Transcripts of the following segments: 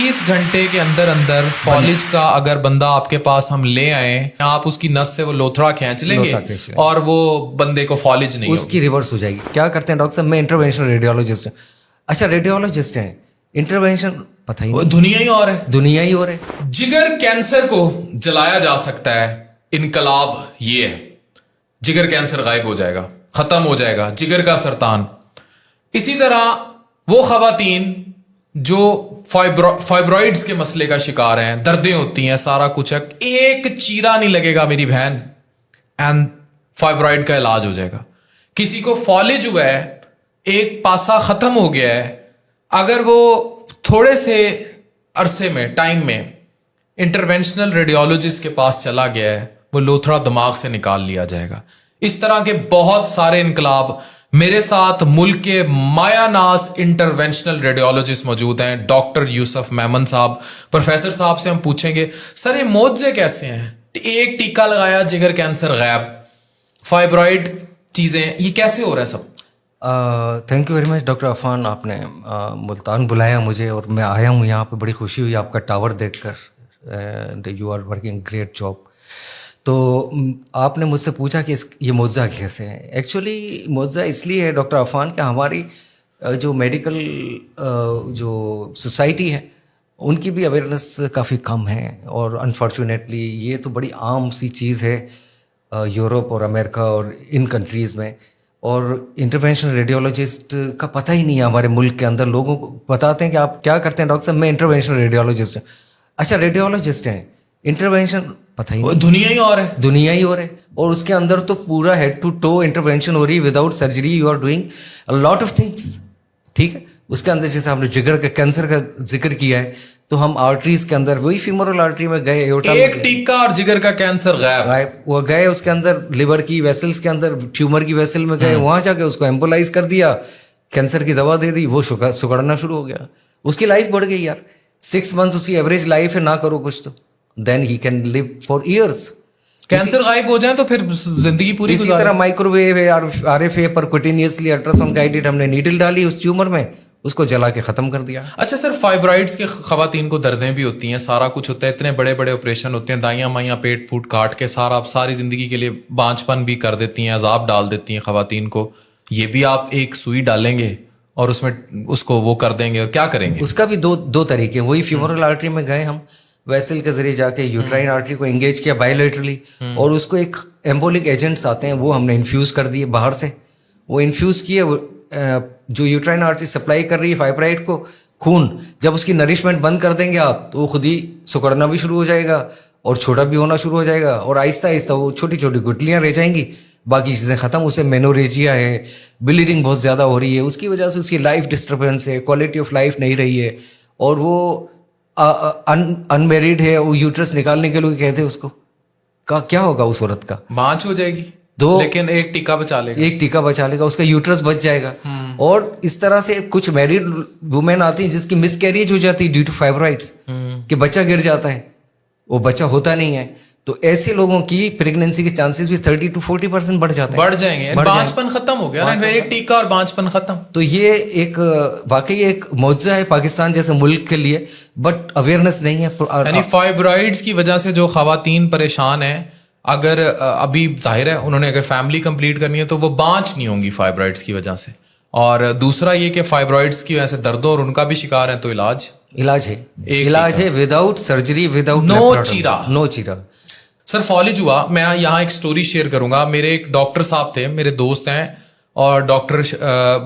24 घंटे के अंदर अंदर फॉलिज का अगर बंदा आपके पास हम ले आए, आप उसकी नस से वो लोथड़ा खींच लेंगे और वो बंदे को फॉलिज नहीं उसकी रिवर्स हो जाएगी। क्या करते हैं डॉक्टर साहब, मैं इंटरवेंशनल रेडियोलॉजिस्ट हूँ। अच्छा, रेडियोलॉजिस्ट हैं, इंटरवेंशन पता ही नहीं, दुनिया ही और है, दुनिया ही और है। जिगर कैंसर को जलाया जा सकता है, इनकलाब ये है, जिगर कैंसर गायब हो जाएगा, खत्म हो जाएगा जिगर का सरतान। इसी तरह वो खवातीन जो फाइब्रॉइड्स के मसले का शिकार हैं, दर्दें होती हैं, सारा कुछ है, एक चीरा नहीं लगेगा मेरी बहन एंड फाइब्रॉइड का इलाज हो जाएगा। किसी को फॉलिज हुआ है, एक पासा खत्म हो गया है, अगर वो थोड़े से अरसे में, टाइम में इंटरवेंशनल रेडियोलॉजिस्ट के पास चला गया है, वो लोथड़ा दिमाग से निकाल लिया जाएगा। इस तरह के बहुत सारे इनकलाब। मेरे साथ मुल्क के मायानाज इंटरवेंशनल रेडियोलॉजिस्ट मौजूद हैं, डॉक्टर यूसुफ मेमन साहब। प्रोफेसर साहब से हम पूछेंगे, सर ये मौजे कैसे हैं? एक टीका लगाया, जिगर कैंसर गायब, फाइब्रॉइड चीजें, ये कैसे हो रहा है सब? Thank you very much doctor Afan, आपने मुल्तान बुलाया मुझे और मैं आया हूँ यहाँ पे। बड़ी खुशी हुई आपका टावर देखकर, you are working great job. तो आपने मुझसे पूछा कि ये मुआवजा कैसे है। एक्चुअली मुआवजा इसलिए है डॉक्टर अफान कि हमारी जो मेडिकल जो सोसाइटी है उनकी भी अवेयरनेस काफ़ी कम है, और अनफॉर्चुनेटली ये तो बड़ी आम सी चीज़ है यूरोप और अमेरिका और इन कंट्रीज़ में। और इंटरवेंशनल रेडियोलॉजिस्ट का पता ही नहीं है हमारे मुल्क के अंदर। लोगों को बताते हैं कि आप क्या करते हैं डॉक्टर साहब, मैं इंटरवेंशनल रेडियोलॉजिस्ट हूँ। अच्छा, रेडियोलॉजिस्ट हैं, इंटरवेंशन पता ही नहीं, दुनिया ही और है, दुनिया ही और है। और उसके अंदर तो पूरा हेड टू टो इंटरवेंशन हो रही है, without surgery you are doing a lot of things. ठीक है, उसके अंदर जैसे हमने जिगर के कैंसर का जिक्र किया है, तो हम आर्टरीज के अंदर वही फीमोरल आर्टरी में गए, एक टीका और जिगर का कैंसर गायब, वो गए उसके अंदर लिवर की वेसल्स के अंदर, ट्यूमर की वेसल में गए, वहां जाके उसको एम्बोलाइज कर दिया, कैंसर की दवा दे दी, वो सुगड़ना शुरू हो गया, उसकी लाइफ बढ़ गई यार। 6 मंथ्स उसकी एवरेज लाइफ है, ना करो कुछ तो then he can live for years. Cancer गायब हो जाए तो फिर जिंदगी पूरी। इसी तरह माइक्रोवेव है, RFA पर कुटिनियसली अल्ट्रासाउंड गाइडेड हमने नीडल डाली उस ट्यूमर में, उसको जला के खत्म कर दिया। अच्छा सर, फाइब्रॉइड्स के खवातीन को दर्दें भी होती हैं, सारा कुछ होता है, इतने बड़े बड़े ऑपरेशन होते हैं, दाइयां माइयां पेट फूट काट के सारी जिंदगी के लिए बांझपन भी कर देती हैं, अजाब डाल देती हैं खवातीन को। ये भी आप एक सुई डालेंगे और उसमें उसको वो कर देंगे, और क्या करेंगे? उसका भी दो तरीके। वही फ्यूमरल आर्टरी में गए हम, वेसल के जरिए जाके यूट्राइन आर्टरी को एंगेज किया बायोलेटरली, और उसको एक एम्बोलिक एजेंट्स आते हैं वो हमने इन्फ्यूज कर दिए बाहर से। वो इन्फ्यूज किए, जो यूट्राइन आर्टरी सप्लाई कर रही है फाइब्राइड को खून, जब उसकी नरिशमेंट बंद कर देंगे आप, तो वो खुद ही सुकड़ना भी शुरू हो जाएगा और छोटा भी होना शुरू हो जाएगा, और आहिस्ता आहिस्ता वो छोटी छोटी गुटलियाँ रह जाएंगी, बाकी चीज़ें ख़त्म। उसे मेनोरेजिया है, ब्लीडिंग बहुत ज़्यादा हो रही है, उसकी वजह से उसकी लाइफ डिस्टर्बेंस है, क्वालिटी ऑफ लाइफ नहीं रही है, और वो अनमेरिड है। वो यूट्रस निकालने के लोग कहते हैं उसको क्या होगा उस औरत का? बांझ हो जाएगी, लेकिन एक टीका बचा लेगा, एक टीका बचा लेगा, उसका यूट्रस बच जाएगा। और इस तरह से कुछ मैरिड वुमेन आती हैं जिसकी मिसकैरेज हो जाती है ड्यू टू फाइब्रॉइड्स, कि बच्चा गिर जाता है, वो बच्चा होता नहीं है, तो ऐसे लोगों की प्रेगनेंसी के चांसेस भी 30 to 40% बढ़ जाते हैं, बढ़ जाएंगे। बांझपन खत्म हो गया ना, एक टीका और बांझपन खत्म। तो ये एक वाकई एक मौजूदा है पाकिस्तान जैसे मुल्क के लिए, बट अवेयरनेस नहीं है। यानी फाइब्रॉइड्स की वजह से जो खवातीन परेशान है, अगर अभी जाहिर है उन्होंने अगर फैमिली कंप्लीट करनी है तो वो बांझ नहीं होंगी फाइब्रॉइड्स की वजह से। और दूसरा ये कि फाइब्रॉइड्स की वजह से दर्दों और उनका भी शिकार है, तो इलाज है विदाउट सर्जरी, विदाउट नो चीरा। सर फॉलिज हुआ, मैं यहाँ एक स्टोरी शेयर करूंगा। मेरे एक डॉक्टर साहब थे, मेरे दोस्त हैं, और डॉक्टर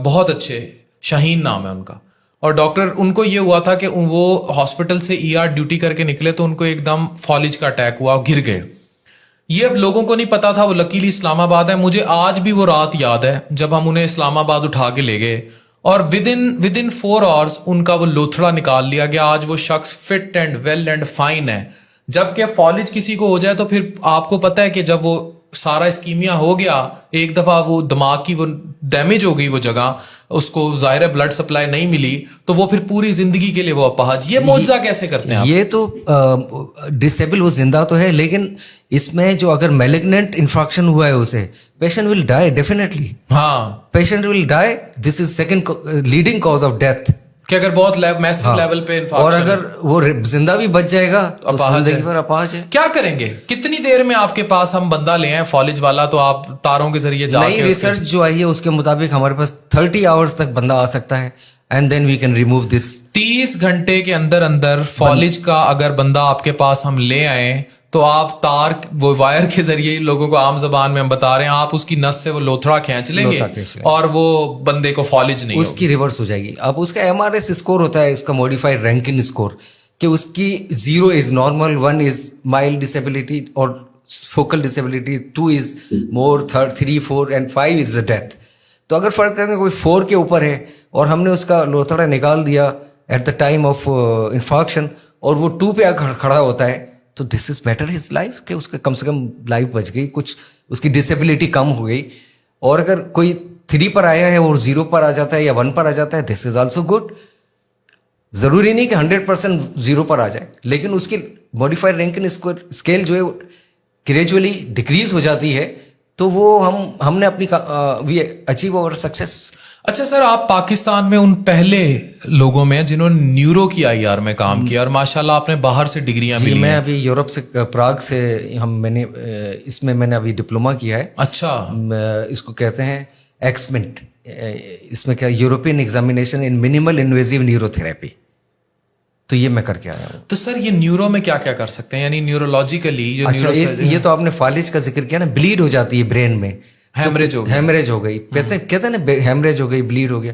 बहुत अच्छे, शाहीन नाम है उनका। और डॉक्टर, उनको ये हुआ था कि वो हॉस्पिटल से ER ड्यूटी करके निकले तो उनको एकदम फॉलिज का अटैक हुआ, गिर गए। ये अब लोगों को नहीं पता था, वो लकीली इस्लामाबाद है। मुझे आज भी वो रात याद है जब हम उन्हें इस्लामाबाद उठा के ले गए, और विद इन 4 आवर्स उनका वो लोथड़ा निकाल लिया गया। आज वो शख्स fit and well and fine है। जबकि फॉलिज किसी को हो जाए तो फिर आपको पता है कि जब वो सारा इस्कीमिया हो गया, एक दफा वो दिमाग की वो डैमेज हो गई वो जगह, उसको जाहिर है ब्लड सप्लाई नहीं मिली, तो वो फिर पूरी जिंदगी के लिए वो अपाहज। ये मुआवजा कैसे करते हैं आप? ये तो डिसेबल वो जिंदा तो है, लेकिन इसमें जो अगर मैलिग्नेंट इन्फेक्शन हुआ है उसे, पेशेंट विल डाई डेफिनेटली। हाँ, patient will die, this is second leading cause of death. कि अगर बहुत मैसिव लेवल पे और इन्फेक्शन अगर वो जिंदा भी बच जाएगा तो अपाहज जिंदगी है। भर अपाहज है। क्या करेंगे? कितनी देर में आपके पास हम बंदा ले आए फॉलिज वाला, तो आप तारों के जरिए नई जाके रिसर्च जो आई है उसके मुताबिक हमारे पास 30 आवर्स तक बंदा आ सकता है and then we can remove this. 30 घंटे के अंदर अंदर फॉलिज का अगर बंदा आपके पास हम ले आए, तो आप तार वो वायर के जरिए लोगों को आम जबान में हम बता रहे हैं, आप उसकी नस से वो लोथड़ा खींच लेंगे और वो बंदे को फॉलिज नहीं उसकी रिवर्स हो जाएगी। अब उसका MRS स्कोर होता है, उसका मॉडिफाइड रैंकिन स्कोर, कि उसकी 0 is normal, 1 is mild disability और focal disability, 2 is more, 3, 4 and 5 is the death. तो अगर फर्क करें कोई 4 के ऊपर है और हमने उसका लोथड़ा निकाल दिया at the time of infarction और वो 2 पे आकर खड़ा होता है, तो this is better his life, कि उसका कम से कम लाइफ बच गई, कुछ उसकी डिसेबिलिटी कम हो गई। और अगर कोई 3 पर आया है और 0 पर आ जाता है या 1 पर आ जाता है, दिस इज ऑल्सो गुड। जरूरी नहीं कि 100% 0 पर आ जाए, लेकिन उसकी मॉडिफाइड रैंकिन स्केल जो है ग्रेजुअली डिक्रीज हो जाती है, तो वो हमने अपनी वी अचीव अवर सक्सेस। अच्छा सर, आप पाकिस्तान में उन पहले लोगों में जिन्होंने न्यूरो की IR में काम किया और माशाल्लाह आपने बाहर से डिग्रियां मिली मैं हैं। अभी यूरोप से, प्राग से इसमें मैंने अभी डिप्लोमा किया है। अच्छा, इसको कहते हैं एक्समेंट, इसमें क्या, European examination in minimal invasive neurotherapy, तो ये मैं करके आया हूँ। तो सर ये न्यूरो में क्या क्या कर सकते हैं, यानी न्यूरोलॉजिकली जो अच्छा, ये तो आपने फालिज का जिक्र किया ना, ब्लीड हो जाती है ब्रेन में, हेमरेज हो गई, हेमरेज हो गई, कहते हैं ना हेमरेज हो गई, ब्लीड हो गया,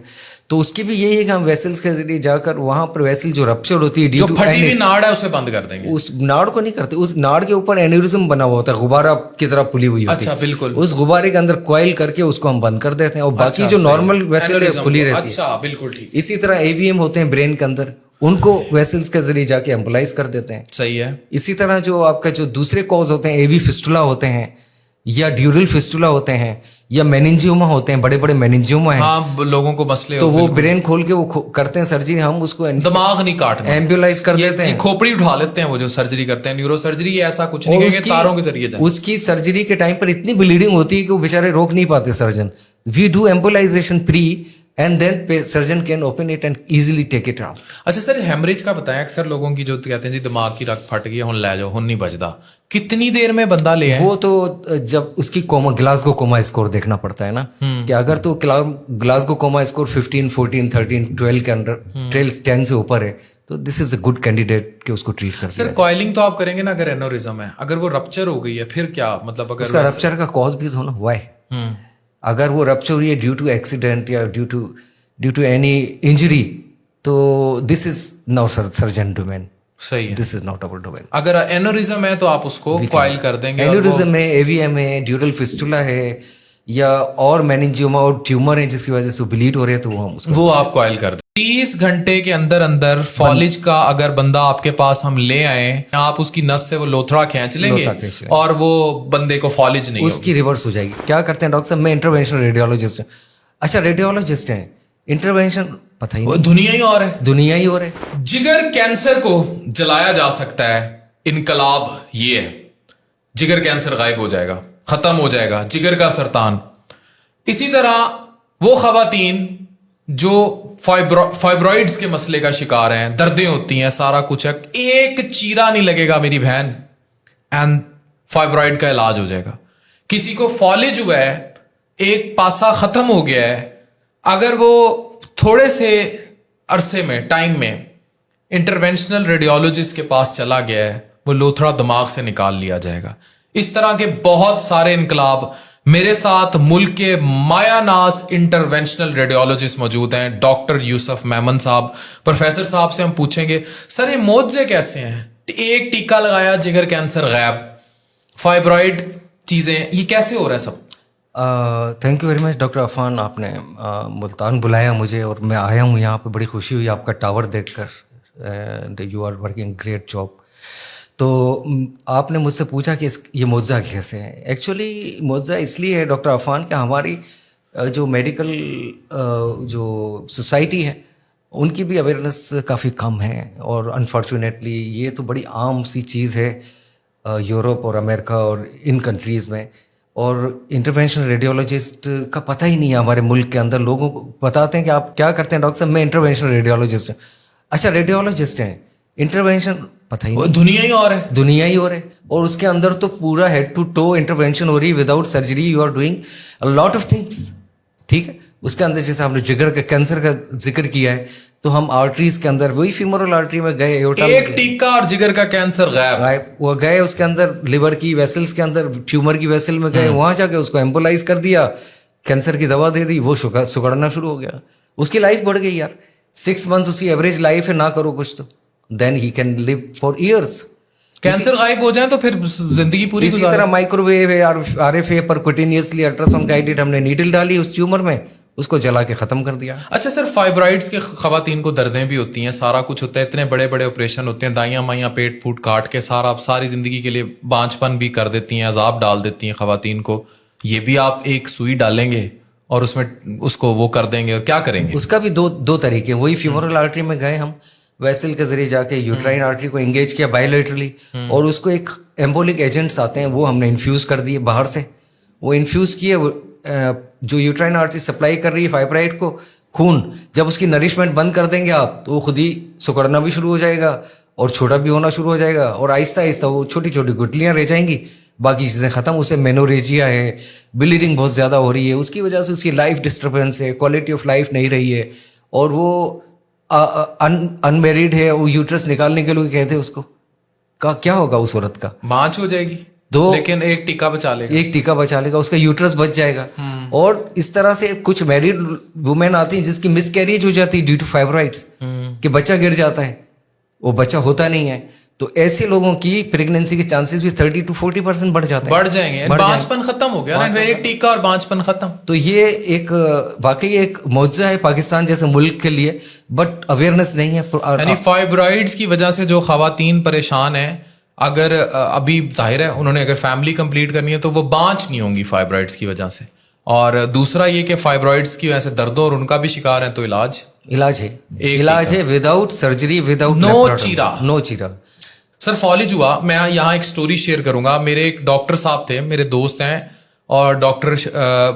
तो उसकी भी यही है कि हम वेसल्स के जरिए जाकर वहां पर वेसल जो रप्चर होती है, जो फटी हुई नाड़ है उसे बंद कर देंगे। उस नाड़ को नहीं करते, उस नाड़ के ऊपर एन्यूरिज्म बना हुआ होता है, गुब्बारा की तरह फुली हुई होती है। अच्छा, बिल्कुल। उस गुब्बारे के अंदर कॉइल करके उसको हम बंद कर देते हैं और बाकी अच्छा, जो नॉर्मल वेसल Aneurysm खुली को। रहती है। अच्छा, बिल्कुल ठीक, इसी तरह AVM होते हैं ब्रेन के अंदर, उनको वेसल्स के जरिए जाके एम्बुलाइज कर देते हैं। सही है। इसी तरह जो आपका जो दूसरे कॉज होते हैं, AV फिस्टुला होते हैं या ड्यूरल फिस्टुला होते हैं या मेनिंजियोमा होते हैं, बड़े बड़े मेनिंजियोमा हैं, हाँ, लोगों को मसले तो वो ब्रेन खोल के वो करते हैं सर्जरी, हम उसको दिमाग नहीं काटना, एम्बुलाइज कर देते हैं, खोपड़ी उठा लेते हैं वो जो सर्जरी करते हैं। न्यूरो सर्जरी ऐसा कुछ नहीं है कि तारों के जरिए जाए। उसकी सर्जरी के टाइम पर इतनी ब्लीडिंग होती है कि वो बेचारे रोक नहीं पाते surgeon. We do embolization pre and then surgeon can open it and easily take it out. अच्छा सर, हेमरेज का बताया, अक्सर लोगों की जो कहते हैं जी दिमाग की रग फट गई, हुन ले जाओ, हुन नहीं बचदा, कितनी देर में बंदा ले आए? वो तो जब उसकी ग्लासगो कोमा स्कोर देखना पड़ता है ना, कि अगर तो ग्लासगो कोमा स्कोर 15, 14, 13, 12 के अंदर, 10 से ऊपर है, तो this is a good candidate कि उसको ट्रीट कर। सर कॉइलिंग तो आप करेंगे ना अगर एनोरिज्म है, अगर वो रप्चर हो गई है फिर क्या, मतलब अगर उसका रप्चर का कॉज भी होना हुआ है। अगर वो रप्चर हुई है ड्यू टू एक्सीडेंट या ड्यू टू एनी इंजरी, तो this is now surgeon domain. सही है, this is not our domain. अगर एनोरिज्म है तो आप उसको कॉइल कर देंगे। एन्यूरिज्म है, AVM है, ड्यूरल फिस्टुला है या और मेनिंजियोमा और ट्यूमर है जिसकी वजह से ब्लीड हो रहे हैं, तो वो आप कॉइल कर दें। 30 घंटे के अंदर अंदर फॉलिज का अगर बंदा आपके पास हम ले आए, आप उसकी नस से वो लोथड़ा खींच लेंगे और वो बंदे को फॉलिज नहीं, उसकी रिवर्स हो जाएगी। क्या करते हैं डॉक्टर साहब, मैं इंटरवेंशनल रेडियोलॉजिस्ट हूँ। अच्छा, रेडियोलॉजिस्ट हैं, इंटरवेंशन पता ही नहीं, दुनिया ही और है, दुनिया ही और है। जिगर कैंसर को जलाया जा सकता है, इनकलाब ये है, जिगर कैंसर गायब हो जाएगा, खत्म हो जाएगा जिगर का सरतान। इसी तरह वो खवातीन जो फाइब्रॉइड्स के मसले का शिकार हैं, दर्दें होती हैं, सारा कुछ है, एक चीरा नहीं लगेगा मेरी बहन एंड फाइब्रॉइड का इलाज हो जाएगा। किसी को फॉलिज हुआ है, एक पासा खत्म हो गया है, अगर वो थोड़े से अरसे में, टाइम में इंटरवेंशनल रेडियोलॉजिस्ट के पास चला गया है, वो लोथड़ा दिमाग से निकाल लिया जाएगा। इस तरह के बहुत सारे इनकलाब। मेरे साथ मुल्क के मायानाज इंटरवेंशनल रेडियोलॉजिस्ट मौजूद हैं, डॉक्टर यूसुफ मेमन साहब। प्रोफेसर साहब से हम पूछेंगे, सर ये मोज़े कैसे हैं? एक टीका लगाया, जिगर कैंसर गायब, फाइब्रॉइड चीजें, ये कैसे हो रहा है सब? Thank you very much doctor Afan, आपने मुल्तान बुलाया मुझे और मैं आया हूँ यहाँ पे, बड़ी खुशी हुई आपका टावर देखकर, and you are working great job. तो आपने मुझसे पूछा कि ये मुआवजा कैसे है। एक्चुअली मुआवजा इसलिए है डॉक्टर अफान कि हमारी जो मेडिकल जो सोसाइटी है उनकी भी अवेयरनेस काफ़ी कम है, और अनफॉर्चुनेटली ये तो बड़ी आम सी चीज़ है यूरोप और अमेरिका और इन कंट्रीज़ में। और इंटरवेंशनल रेडियोलॉजिस्ट का पता ही नहीं है हमारे मुल्क के अंदर। लोगों को बताते हैं कि आप क्या करते हैं डॉक्टर साहब, मैं इंटरवेंशनल रेडियोलॉजिस्ट हूँ। अच्छा, रेडियोलॉजिस्ट हैं, इंटरवेंशन पता ही वो नहीं, दुनिया ही और है। दुनिया ही और है। और उसके अंदर तो पूरा हेड टू टो इंटरवेंशन हो रही है, without surgery you are doing a lot of things. ठीक है, उसके अंदर जैसे हमने जिगर के कैंसर का जिक्र किया है, तो हम आर्टरीज के अंदर वही फीमोरल आर्टरी में गए, एक टीका और जिगर का कैंसर गायब। वो गए उसके अंदर लिवर की वेसल्स के अंदर ट्यूमर की वेसल में गए, वहां जाके उसको एम्बोलाइज कर दिया, कैंसर की दवा दे दी, वो सुगड़ना शुरू हो गया, उसकी लाइफ बढ़ गई यार। 6 मंथ्स उसकी एवरेज लाइफ है, ना करो कुछ तो then he can live for years. Cancer गायब हो जाए तो फिर जिंदगी पूरी इसी तरह माइक्रोवेव है, RFA परक्यूटेनियसली अल्ट्रासाउंड गाइडेड, हमने नीडल डाली उस ट्यूमर में, उसको जला के खत्म कर दिया। अच्छा सर, फाइब्राइड्स के खवातीन को दर्दें भी होती हैं, सारा कुछ होता है, इतने बड़े बड़े ऑपरेशन होते हैं, दाइयां माइयां पेट फूट काट के सारी जिंदगी के लिए बांझपन भी कर देती हैं, अजाब डाल देती हैं खवातीन को। ये भी आप एक सुई डालेंगे और उसमें उसको वो कर देंगे और क्या करेंगे? उसका भी दो तरीके, वही फीमोरल आर्टरी में गए हम, वेसल के जरिए जाके यूट्राइन आर्टरी को एंगेज किया बायोलेटरली, और उसको एक एम्बोलिक एजेंट्स आते हैं वो हमने इन्फ्यूज कर दिए बाहर से, वो इन्फ्यूज किए, जो यूट्राइन आर्टरी सप्लाई कर रही है फाइब्राइड को खून, जब उसकी नरिशमेंट बंद कर देंगे आप, तो वो खुद ही सुकड़ना भी शुरू हो जाएगा और छोटा भी होना शुरू हो जाएगा, और आहिस्ता आहिस्ता वो छोटी छोटी गुटलियां रह जाएंगी, बाकी चीज़ें ख़त्म। उसे मेनोरेजिया है, ब्लीडिंग बहुत ज़्यादा हो रही है, उसकी वजह से उसकी लाइफ डिस्टर्बेंस है, क्वालिटी ऑफ लाइफ नहीं रही है, और वो अनमेरिड है, वो यूट्रस निकालने के लोग कहते हैं उसको का क्या होगा उस औरत का? बांझ हो जाएगी, लेकिन एक टीका बचा लेगा, एक टीका बचा लेगा, उसका यूट्रस बच जाएगा। और इस तरह से कुछ मैरिड वुमेन आती हैं जिसकी मिसकैरेज हो जाती है ड्यू टू फाइब्राइड्स, कि बच्चा गिर जाता है, वो बच्चा होता नहीं है, तो ऐसे लोगों की प्रेगनेंसी के चांसेस भी 30 to 40% बढ़ जाते हैं, बढ़ जाएंगे। बांझपन खत्म हो गया ना, एक टीका और बांझपन खत्म। तो ये एक वाकई एक मौजज़ा है पाकिस्तान जैसे मुल्क के लिए, बट अवेयरनेस नहीं है। यानी फाइब्राइड्स की वजह से जो खवातीन परेशान है, अगर अभी जाहिर है उन्होंने अगर फैमिली कंप्लीट करनी है तो वो बांझ नहीं होंगी फाइब्राइड्स की वजह से, और दूसरा ये कि फाइब्राइड्स की वजह से दर्दों और उनका भी शिकार है, तो इलाज है विदाउट सर्जरी, विदाउट नो चीरा। सर फॉलिज हुआ, मैं यहाँ एक स्टोरी शेयर करूंगा। मेरे एक डॉक्टर साहब थे, मेरे दोस्त हैं, और डॉक्टर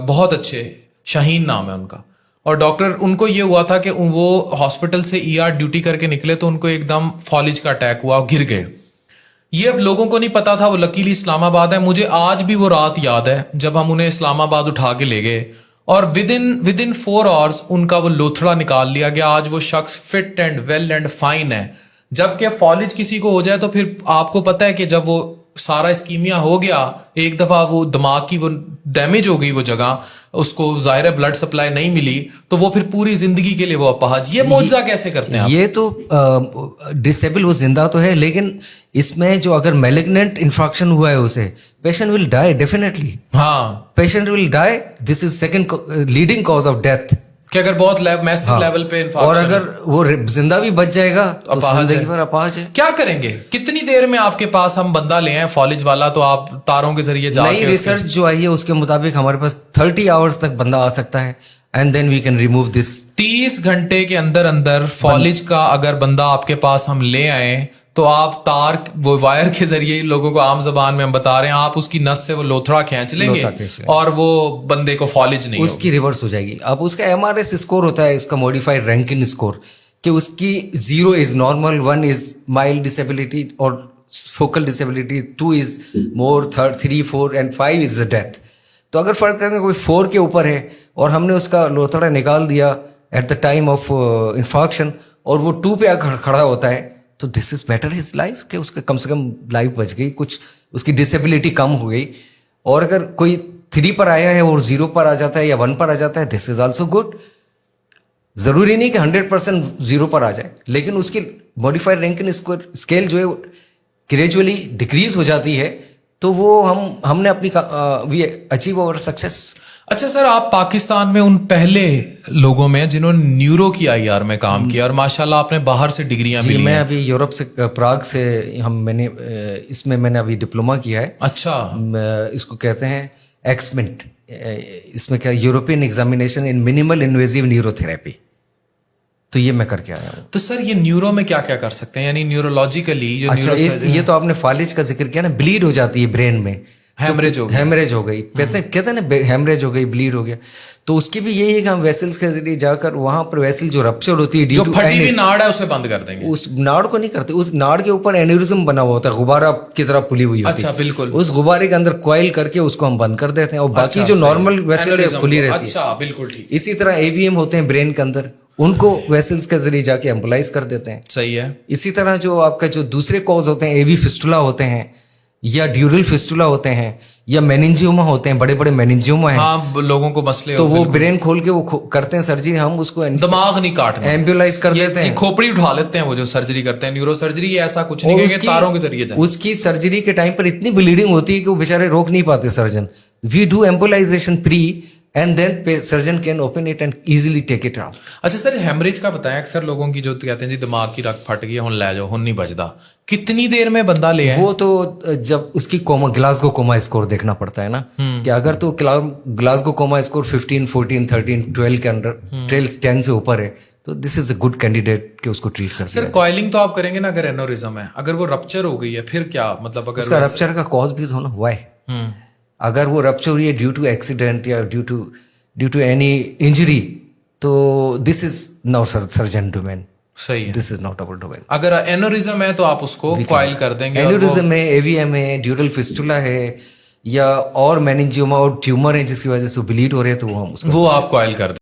बहुत अच्छे, शाहीन नाम है उनका, और डॉक्टर उनको ये हुआ था कि वो हॉस्पिटल से ER ड्यूटी करके निकले तो उनको एकदम फॉलिज का अटैक हुआ, गिर गए। ये अब लोगों को नहीं पता था, वो लकीली इस्लामाबाद है। मुझे आज भी वो रात याद है जब हम उन्हें इस्लामाबाद उठा के ले गए, और विद इन 4 आवर्स उनका वो लोथड़ा निकाल लिया गया। आज वो शख्स fit and well and fine है। जबकि फॉलिज किसी को हो जाए तो फिर आपको पता है कि जब वो सारा इस्कीमिया हो गया, एक दफा वो दिमाग की वो डैमेज हो गई वो जगह, उसको जाहिर ब्लड सप्लाई नहीं मिली, तो वो फिर पूरी जिंदगी के लिए वो अपाहज। ये मौजज़ा कैसे करते हैं आप? ये तो डिसेबल, वो जिंदा तो है, लेकिन इसमें जो अगर मैलिग्नेंट इन्फेक्शन हुआ है उसे, पेशेंट विल डाई डेफिनेटली। हाँ, patient will die, this is second leading cause of death, कि अगर बहुत मैसिव लेवल पे इन्फेक्शन, और अगर वो जिंदा भी बच जाएगा तो जिंदगी भर अपाहज है। क्या करेंगे? कितनी देर में आपके पास हम बंदा ले आए फॉलिज वाला, तो आप तारों के जरिए जाके, नई रिसर्च जो आई है उसके मुताबिक हमारे पास 30 आवर्स तक बंदा आ सकता है, and then we can remove this. 30 घंटे के अंदर अंदर फॉलिज का अगर बंदा आपके पास हम ले आए, तो आप तार वो वायर के जरिए, लोगों को आम जबान में हम बता रहे हैं, आप उसकी नस से वो लोथड़ा खींच लेंगे और वो बंदे को फॉलिज नहीं, उसकी रिवर्स हो जाएगी। अब उसका MRS स्कोर होता है, उसका मॉडिफाइड रैंकिन स्कोर, कि उसकी 0 is normal, 1 is mild disability और focal disability, 2 is more, 3, 4 and 5 is the death. तो अगर फर्क करेंगे कोई 4 के ऊपर है और हमने उसका लोथड़ा निकाल दिया at the time of infection, और वो 2 पे आकर खड़ा होता है, तो this is better his life, कि उसके कम से कम लाइफ बच गई, कुछ उसकी डिसेबिलिटी कम हो गई। और अगर कोई 3 पर आया है और 0 पर आ जाता है या 1 पर आ जाता है, दिस इज ऑल्सो गुड। जरूरी नहीं कि 100% 0 पर आ जाए, लेकिन उसकी मॉडिफाइड रैंकिन स्केल जो है ग्रेजुअली डिक्रीज हो जाती है, तो वो हमने अपनी वी अचीव अवर सक्सेस। अच्छा सर, आप पाकिस्तान में उन पहले लोगों में जिन्होंने न्यूरो की IR में काम किया, और माशाल्लाह आपने बाहर से डिग्रियां मिली। मैं अभी यूरोप से, प्राग से, इसमें मैंने अभी डिप्लोमा किया है। अच्छा, इसको कहते हैं एक्समिंट, इसमें क्या, European examination in minimal invasive neurotherapy, तो ये मैं करके आया हूँ। तो सर ये न्यूरो में क्या क्या कर सकते हैं, यानी न्यूरोलॉजिकली जो अच्छा, ये तो आपने फालिज का जिक्र किया ना, ब्लीड हो जाती है ब्रेन में, हेमरेज हो गया। हेमरेज हो गई, कहते हैं ना हेमरेज हो गई, ब्लीड हो गया, तो उसकी भी यही है कि हम वेसल्स के जरिए जाकर वहां पर वेसल जो रप्चर होती है जो due to फटी हुई any- नाड़ है उसे बंद कर देंगे। उस नाड़ को नहीं करते, उस नाड़ के ऊपर एन्यूरिज्म बना हुआ होता है, गुब्बारा की तरह फुली हुई होती अच्छा, बिल्कुल। है, उस गुब्बारे के अंदर कॉइल करके उसको हम बंद कर देते हैं, और बाकी अच्छा, जो सही। नॉर्मल वेसल है Aneurysm खुली को, रहती है। अच्छा, बिल्कुल ठीक, इसी तरह एवीएम होते हैं ब्रेन के अंदर, उनको वेसल्स के जरिए जाके एम्बोलाइज कर देते हैं। सही है। इसी तरह जो आपका जो दूसरे कॉज होते हैं, एवी फिस्टुला होते हैं, या ड्यूरल फिस्टुला होते हैं, या मेनिंजियोमा होते हैं, बड़े बड़े मेनिंजियोमा हैं, हाँ, लोगों को मसले तो हो, वो बिल्कुल। ब्रेन खोल के वो करते हैं सर्जरी, हम उसको दिमाग नहीं काटना, एम्बुलाइज कर ये देते हैं। खोपड़ी उठा लेते हैं वो जो सर्जरी करते हैं, न्यूरो सर्जरी, ऐसा कुछ नहीं और कहेंगे, तारों के जरिए जाए। उसकी सर्जरी के टाइम पर इतनी ब्लीडिंग होती है कि वो बेचारे रोक नहीं पाते surgeon. We do embolization pre and then surgeon can open it and easily take it out. अच्छा सर, हेमरेज का बताएं, अक्सर लोगों की जो कहते हैं जी दिमाग की रग फट गई, हुन ले जाओ, हुन नहीं बचदा, कितनी देर में बंदा ले आए? वो तो जब उसकी कोमा ग्लासगो कोमा स्कोर देखना पड़ता है ना, कि अगर तो ग्लासगो कोमा स्कोर 15, 14, 13, 12 के अंडर 12, 10 से ऊपर है, तो this is a good candidate कि उसको ट्रीट कर सर कॉइलिंग तो आप करेंगे ना, अगर एनोरिज्म है, अगर वो रप्चर हो गई है फिर क्या, मतलब अगर उसका रप्चर का कॉज भी होना हुआ है। अगर वो रप्चर हुई है ड्यू टू एक्सीडेंट या ड्यू टू एनी इंजरी, तो this is now surgeon domain, सही है। This is not our domain. अगर एनोरिज्म है तो आप उसको कॉइल कर देंगे, और वो- एन्यूरिज्म है, एवीएम है, ड्यूरल फिस्टुला है, या और मेनिंजियोमा और ट्यूमर है जिसकी वजह से ब्लीड हो रहे हैं, तो वो हम उसको वो आप कॉइल कर देंगे।